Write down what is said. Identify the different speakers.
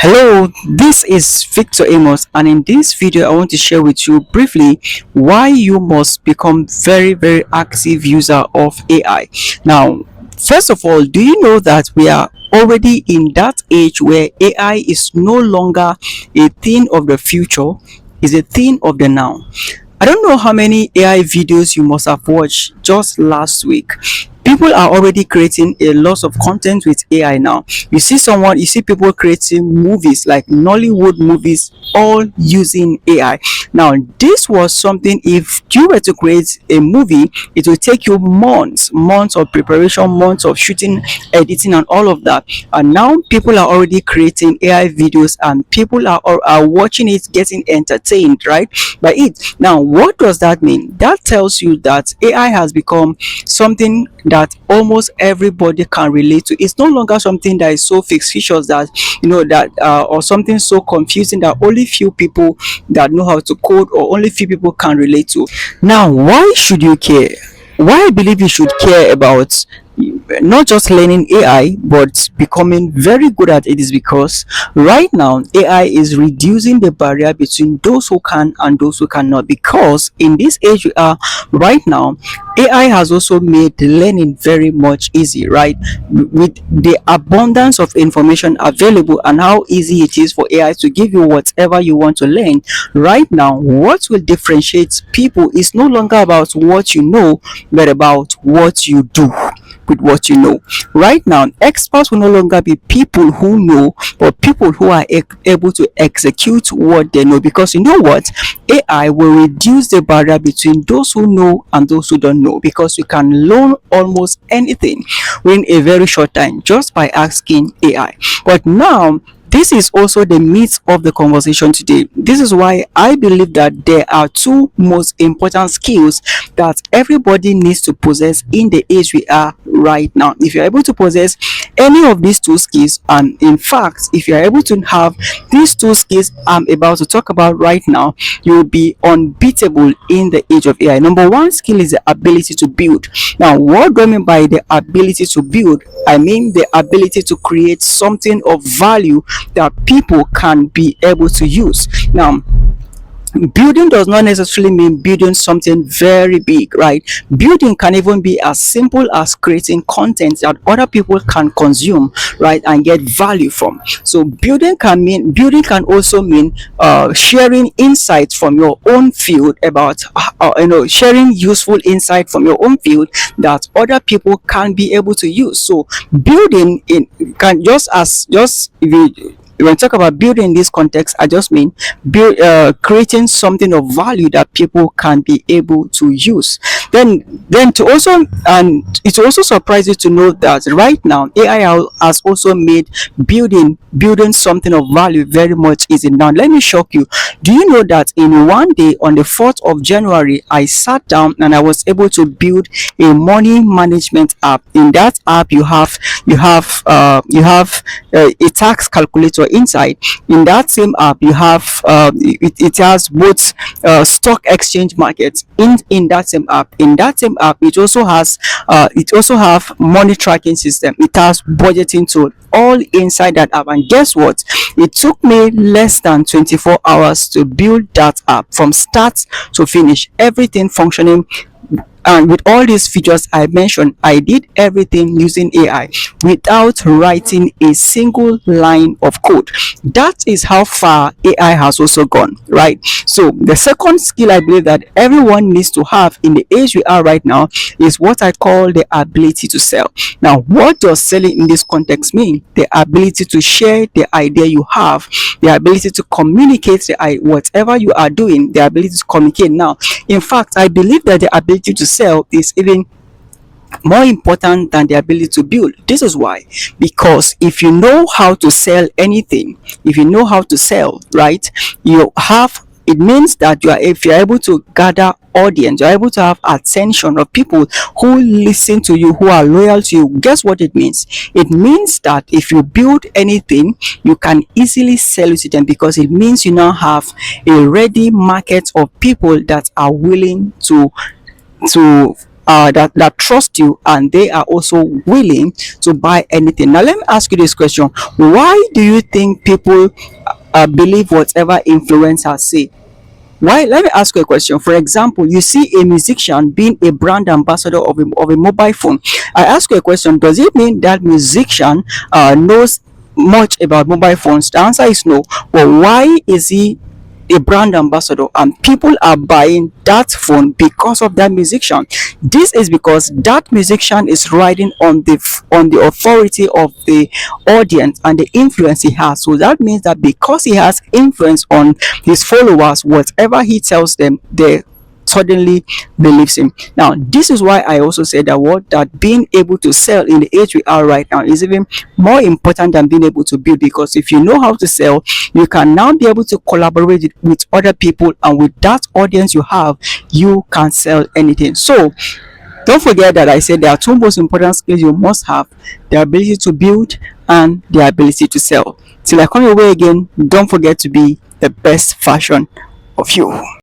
Speaker 1: Hello, this is Victor Amos, and in this video, I want to share with you briefly why you must become very active user of AI. Now, first of all, do you know that we are already in that age where AI is no longer a thing of the future, is a thing of the now? I don't know how many AI videos you must have watched just last week. People are already creating a lot of content with AI now. You see people creating movies like Nollywood movies, all using AI. Now, this was something, if you were to create a movie, it will take you months of preparation, months of shooting, editing, and all of that. And now people are already creating AI videos, and people are watching it, getting entertained, right, by it. Now, what does that mean? That tells you that AI has become something that almost everybody can relate to. It's no longer something that is so fictitious that or something so confusing that only few people that know how to code or only few people can relate to. Now, why should you care? Why I believe you should care about not just learning AI but becoming very good at it is because right now AI is reducing the barrier between those who can and those who cannot. Because in this age we are right now, AI has also made learning very much easy, right? With the abundance of information available and how easy it is for AI to give you whatever you want to learn right now, what will differentiate people is no longer about what you know but about what you do with what you know. Right now, experts will no longer be people who know, but people who are able to execute what they know. Because you know what? AI will reduce the barrier between those who know and those who don't know, because you can learn almost anything in a very short time just by asking AI. But now, this is also the meat of the conversation today. This is why I believe that there are two most important skills that everybody needs to possess in the age we are right now. If you're able to possess any of these two skills, and in fact, if you're able to have these two skills I'm about to talk about right now, you will be unbeatable in the age of AI. Number one skill is the ability to build. Now, what do I mean by the ability to build? I mean the ability to create something of value that people can be able to use. Now, building does not necessarily mean building something very big, right? Building can even be as simple as creating content that other people can consume, right, and get value from. So building can also mean sharing insights from your own field about sharing useful insight from your own field that other people can be able to use. So building in can just if you when I talk about building in this context, I just mean creating something of value that people can be able to use. Then to also, and it's also surprising to know that right now AI has also made building something of value very much easy. Now, let me shock you. Do you know that in one day, on the 4th of January, I sat down and I was able to build a money management app. In that app, you have a tax calculator inside. In that same app, you have it has both stock exchange markets in that same app. In that same app, it also have money tracking system. It has budgeting tool all inside that app. And guess what? It took me less than 24 hours to build that app from start to finish, everything functioning. And with all these features I mentioned, I did everything using AI without writing a single line of code. That is how far AI has also gone, right? So the second skill I believe that everyone needs to have in the age we are right now is what I call the ability to sell. Now, what does selling in this context mean? The ability to share the idea you have, the ability to communicate whatever you are doing, the ability to communicate. Now, in fact, I believe that the ability to sell is even more important than the ability to build. This is why, because if you know how to sell anything, if you know how to sell, right, it means that if you're able to gather audience, you're able to have attention of people who listen to you, who are loyal to you. Guess what it means? It means that if you build anything, you can easily sell it to them, because it means you now have a ready market of people that are willing to that trust you, and they are also willing to buy anything. Now let me ask you this question: why do you think people believe whatever influencers say? Why? Let me ask you a question. For example, you see a musician being a brand ambassador of a mobile phone. I ask you a question: does it mean that musician knows much about mobile phones? The answer is no. But why is he a brand ambassador and people are buying that phone because of that musician? This is because that musician is riding on the authority of the audience and the influence he has. So that means that because he has influence on his followers, whatever he tells them, they suddenly believes him. Now this is why I also said that being able to sell in the age we are right now is even more important than being able to build, because if you know how to sell, you can now be able to collaborate with other people, and with that audience you have, you can sell anything. So don't forget that I said there are two most important skills you must have: the ability to build and the ability to sell. Till I come your way again, don't forget to be the best version of you.